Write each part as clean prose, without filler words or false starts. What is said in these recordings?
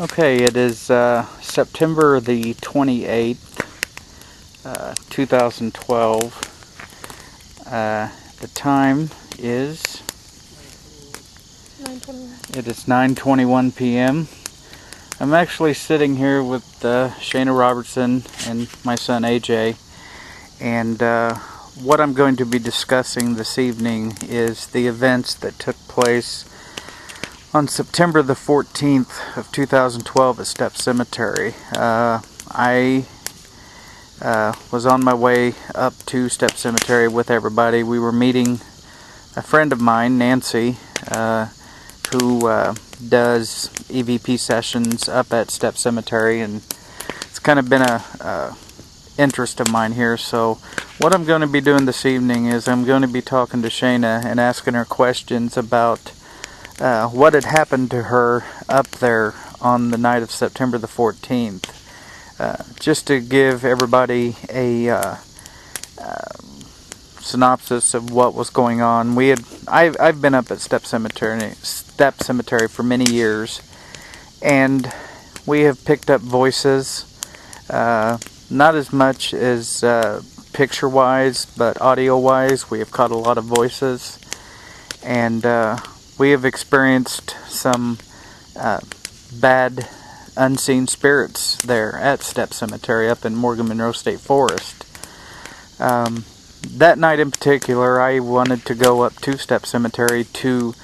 Okay, it is September the 28th, 2012. The time is... 9:21. It is 9:21 p.m. I'm actually sitting here with Shea Robertson and my son AJ, and what I'm going to be discussing this evening is the events that took place on September the 14th of 2012 at Stepp Cemetery. I was on my way up to Stepp Cemetery with everybody. We were meeting a friend of mine, Nancy, who does EVP sessions up at Stepp Cemetery, and it's kind of been a interest of mine here. So what I'm going to be doing this evening is I'm going to be talking to Shayna and asking her questions about what had happened to her up there on the night of September the 14th. Just to give everybody a synopsis of what was going on. I've been up at Stepp Cemetery for many years, and we have picked up voices, not as much as picture-wise, but audio-wise. We have caught a lot of voices, and we have experienced some bad unseen spirits there at Stepp Cemetery up in Morgan Monroe State Forest. That night in particular, I wanted to go up to Stepp Cemetery to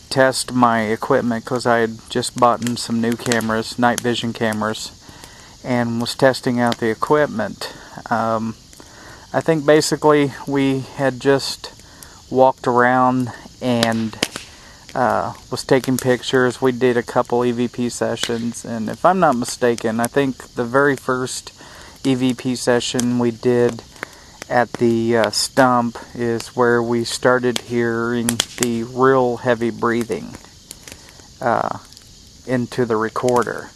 test my equipment because I had just bought some new cameras, night vision cameras, and was testing out the equipment. I think basically we had just walked around and was taking pictures. We did a couple EVP sessions, and if I'm not mistaken, I think the very first EVP session we did at the stump is where we started hearing the real heavy breathing into the recorder.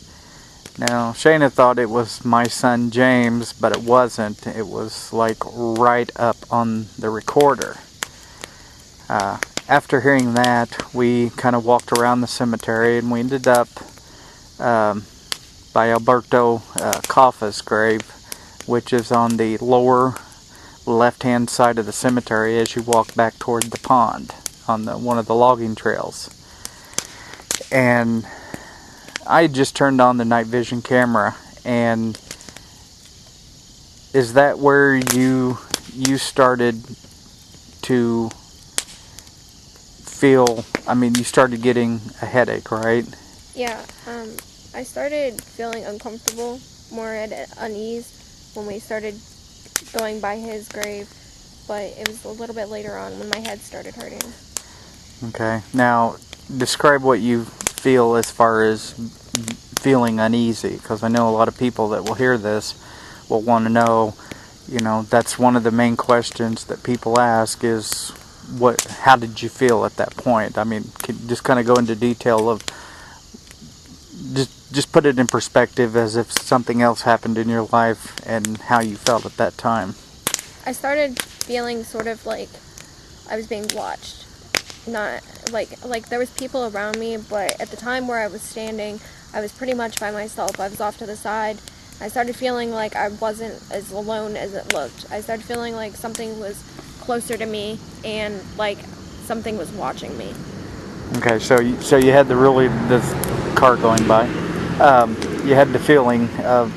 Now, Shayna thought it was my son James, but it wasn't. It was like right up on the recorder. After hearing that, we kind of walked around the cemetery, and we ended up by Alberto Coffa's grave, which is on the lower left-hand side of the cemetery as you walk back toward the pond on one of the logging trails. And I just turned on the night vision camera, and is that where you started to feel, you started getting a headache, right? Yeah, I started feeling uncomfortable, more at unease when we started going by his grave, but it was a little bit later on when my head started hurting. Okay, now describe what you feel as far as feeling uneasy, because I know a lot of people that will hear this will want to know, that's one of the main questions that people ask is, how did you feel at that point? Just kind of go into detail of, just put it in perspective as if something else happened in your life and how you felt at that time. I started feeling sort of like I was being watched. Not like there was people around me, but at the time where I was standing, I was pretty much by myself. I was off to the side. I started feeling like I wasn't as alone as it looked. I started feeling like something was closer to me and like something was watching me. Okay, so you had this car going by. You had the feeling of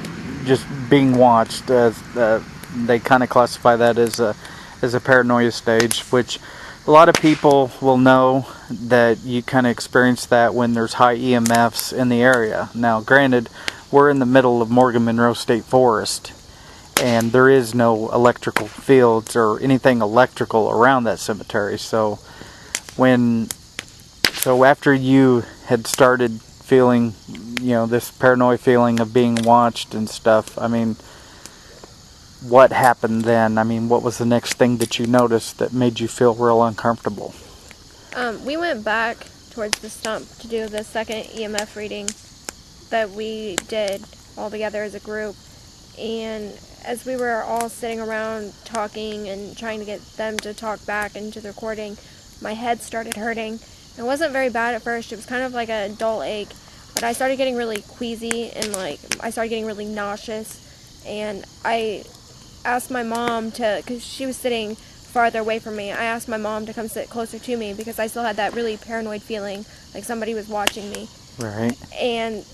just being watched. They kind of classify that as a paranoia stage, which a lot of people will know that you kind of experience that when there's high EMFs in the area. Now, granted, we're in the middle of Morgan Monroe State Forest, and there is no electrical fields or anything electrical around that cemetery. So after you had started feeling, this paranoid feeling of being watched and stuff, what happened then? What was the next thing that you noticed that made you feel real uncomfortable? We went back towards the stump to do the second EMF reading that we did all together as a group, and as we were all sitting around talking and trying to get them to talk back into the recording, my head started hurting. It wasn't very bad at first. It was kind of like a dull ache, but I started getting really queasy and like I started getting really nauseous, and I asked my mom to, because she was sitting farther away from me, I asked my mom to come sit closer to me because I still had that really paranoid feeling like somebody was watching me. Right. And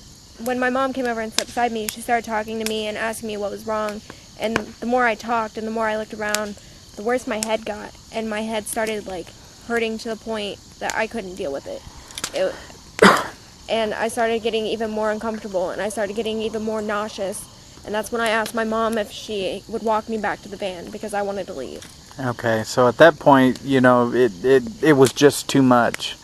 when my mom came over and sat beside me, she started talking to me and asking me what was wrong. And the more I talked and the more I looked around, the worse my head got. And my head started like hurting to the point that I couldn't deal with it. And I started getting even more uncomfortable, and I started getting even more nauseous. And that's when I asked my mom if she would walk me back to the van because I wanted to leave. Okay, so at that point, you know, it was just too much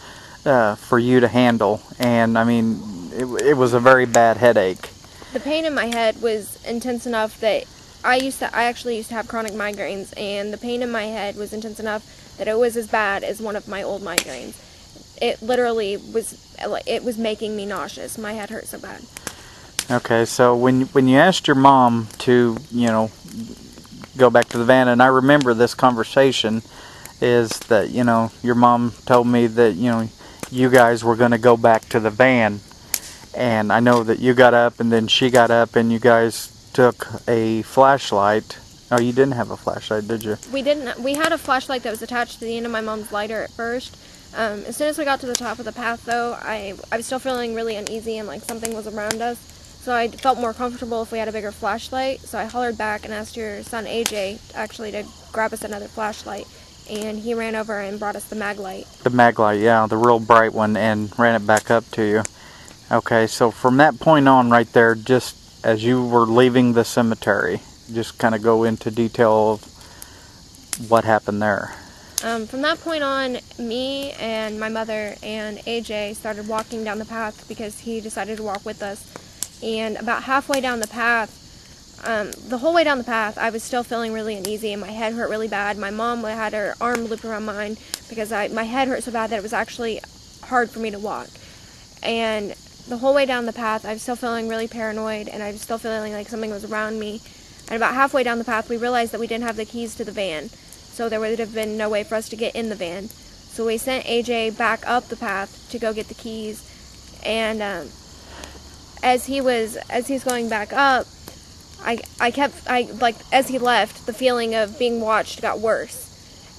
for you to handle, and I mean, it was a very bad headache. The pain in my head was intense enough that I actually used to have chronic migraines, and the pain in my head was intense enough that it was as bad as one of my old migraines. It literally was making me nauseous. My head hurt so bad. Okay, so when you asked your mom to, you know, go back to the van, and I remember this conversation, is that, you know, your mom told me that, you know, you guys were going to go back to the van, and I know that you got up and then she got up and you guys took a flashlight. Oh, you didn't have a flashlight, did you? We didn't. We had a flashlight that was attached to the end of my mom's lighter at first. As soon as we got to the top of the path, though, I was still feeling really uneasy and like something was around us. So I felt more comfortable if we had a bigger flashlight. So I hollered back and asked your son AJ actually to grab us another flashlight. And he ran over and brought us the mag light. The mag light, yeah, the real bright one, and ran it back up to you. Okay, so from that point on right there, just as you were leaving the cemetery, just kind of go into detail of what happened there. From that point on, me and my mother and AJ started walking down the path because he decided to walk with us. And about halfway down the path, the whole way down the path, I was still feeling really uneasy and my head hurt really bad. My mom had her arm looped around mine because my head hurt so bad that it was actually hard for me to walk. And the whole way down the path, I was still feeling really paranoid and I was still feeling like something was around me. And about halfway down the path, we realized that we didn't have the keys to the van. So there would have been no way for us to get in the van. So we sent AJ back up the path to go get the keys. And as he was going back up, as he left, the feeling of being watched got worse.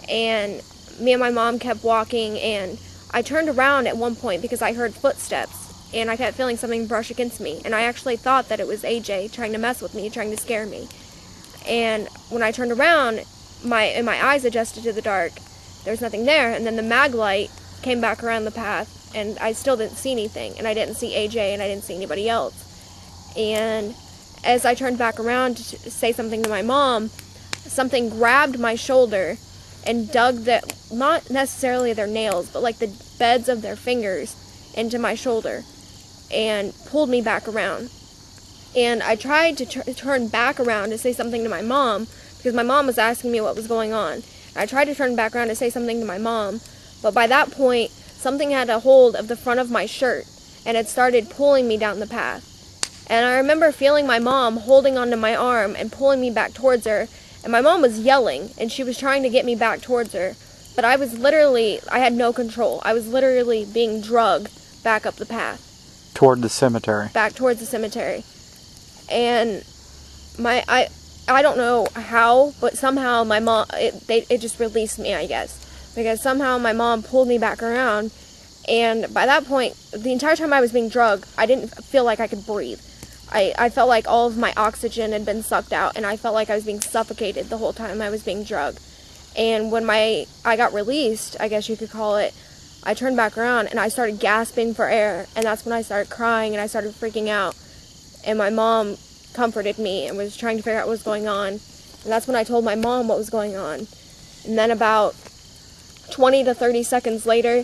And me and my mom kept walking, and I turned around at one point because I heard footsteps, and I kept feeling something brush against me. And I actually thought that it was AJ trying to mess with me, trying to scare me. And when I turned around, my eyes adjusted to the dark. There was nothing there, and then the mag light came back around the path, and I still didn't see anything, and I didn't see AJ, and I didn't see anybody else. And as I turned back around to say something to my mom, something grabbed my shoulder and dug not necessarily their nails, but like the beds of their fingers into my shoulder and pulled me back around. And I tried to turn back around to say something to my mom because my mom was asking me what was going on. I tried to turn back around to say something to my mom, but by that point, something had a hold of the front of my shirt and it started pulling me down the path. And I remember feeling my mom holding onto my arm and pulling me back towards her. And my mom was yelling, and she was trying to get me back towards her. But I had no control. I was literally being drugged back up the path. Toward the cemetery. Back towards the cemetery. And I don't know how, but somehow my mom, it just released me, I guess. Because somehow my mom pulled me back around. And by that point, the entire time I was being drugged, I didn't feel like I could breathe. I felt like all of my oxygen had been sucked out, and I felt like I was being suffocated the whole time I was being drugged. And when I got released, I guess you could call it, I turned back around and I started gasping for air, and that's when I started crying and I started freaking out. And my mom comforted me and was trying to figure out what was going on. And that's when I told my mom what was going on. And then about 20 to 30 seconds later,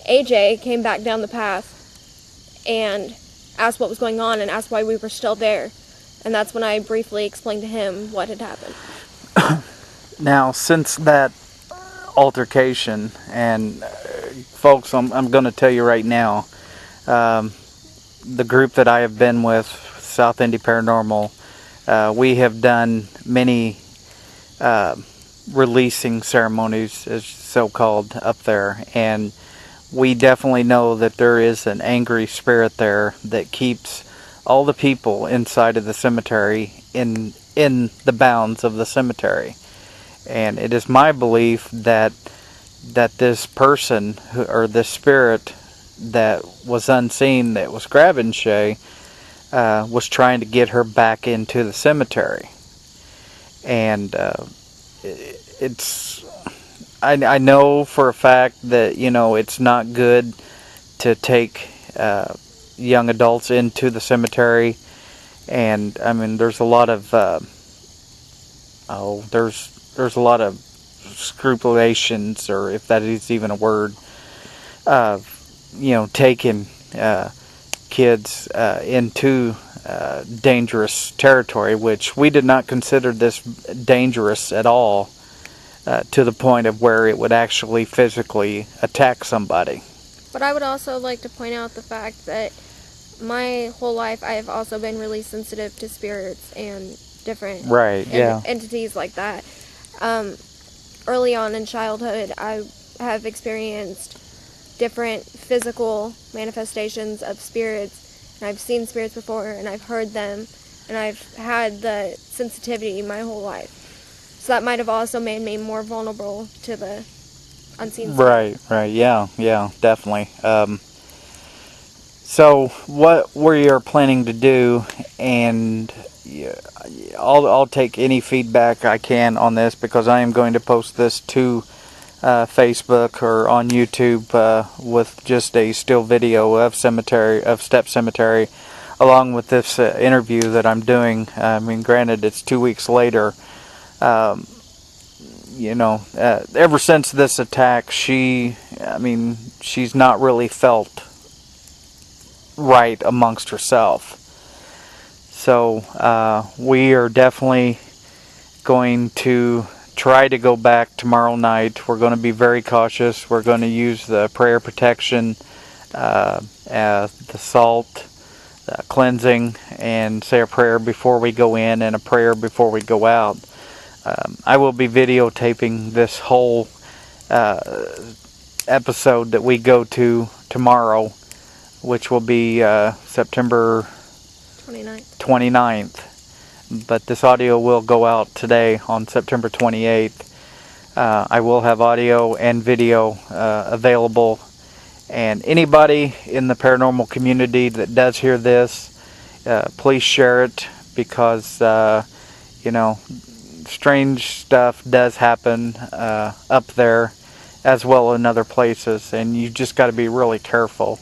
AJ came back down the path and asked what was going on and asked why we were still there. And that's when I briefly explained to him what had happened. Now, since that altercation, and folks, I'm going to tell you right now, the group that I have been with, South Indy Paranormal, we have done many releasing ceremonies, as so-called, up there, and we definitely know that there is an angry spirit there that keeps all the people inside of the cemetery in the bounds of the cemetery. And it is my belief that this person or this spirit that was unseen, that was grabbing Shea, was trying to get her back into the cemetery. And I know for a fact that, it's not good to take young adults into the cemetery. And I mean, there's a lot of there's a lot of scrupulations, or if that is even a word, of taking kids into dangerous territory, which we did not consider this dangerous at all, to the point of where it would actually physically attack somebody. But I would also like to point out the fact that my whole life I have also been really sensitive to spirits and different entities like that. Early on in childhood, I have experienced different physical manifestations of spirits, and I've seen spirits before, and I've heard them, and I've had the sensitivity my whole life. So that might have also made me more vulnerable to the unseen spirit. Right, yeah, definitely. So what we are planning to do, and I'll take any feedback I can on this, because I am going to post this to Facebook or on YouTube with just a still video of Stepp Cemetery, along with this interview that I'm doing. I mean, granted, it's 2 weeks later. Ever since this attack, she's not really felt right amongst herself. So we are definitely going to try to go back tomorrow night. We're going to be very cautious. We're going to use the prayer protection, the salt, cleansing, and say a prayer before we go in and a prayer before we go out. I will be videotaping this whole episode that we go to tomorrow, which will be September 29th. But this audio will go out today on September 28th. I will have audio and video available. And anybody in the paranormal community that does hear this, please share it, because, strange stuff does happen up there as well in other places. And you just got to be really careful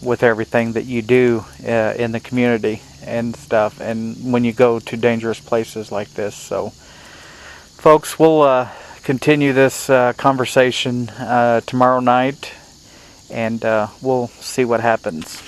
with everything that you do in the community and stuff, and when you go to dangerous places like this. So folks, we'll continue this conversation tomorrow night, and we'll see what happens.